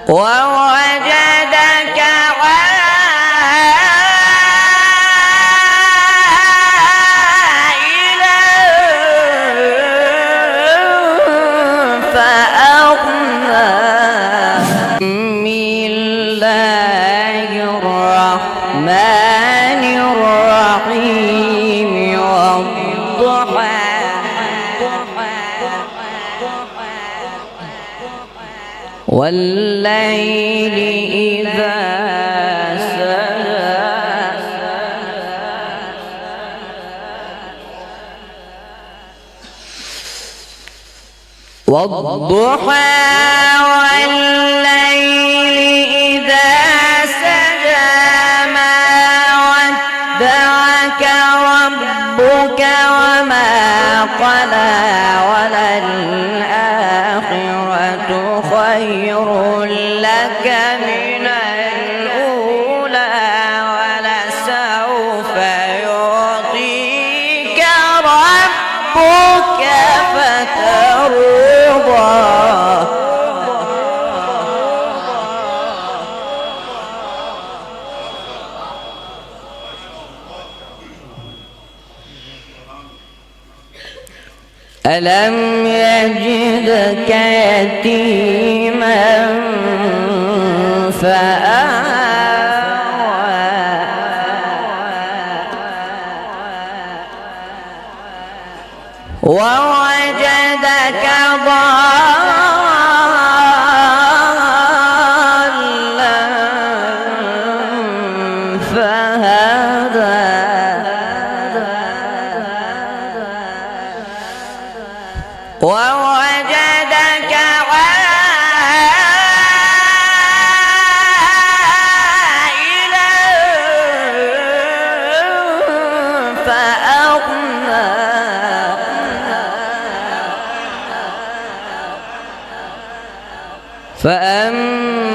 ووجدك عائلا فأغنى. بسم الله الرحمن الرحيم والضحى والليل إذا سجى والضحى والليل إذا سجى ما ودعك ربك وما قلى وللآخرة خير لك من الأولى ولسوف يعطيك ربك فترضى. ألم يجدك يتيما فآوى ووجدك ضالا فهدى ووجدك عائلا فأغنى.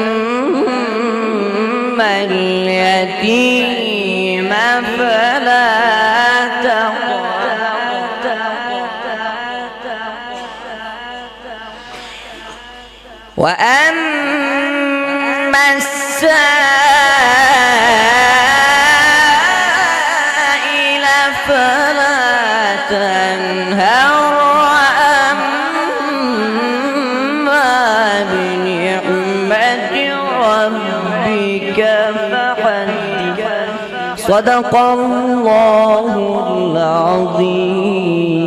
فأما اليتيم فلا تقهر وأما السائل فلا تنهر وأما بنعمة ربك فحدث. صدق الله العظيم.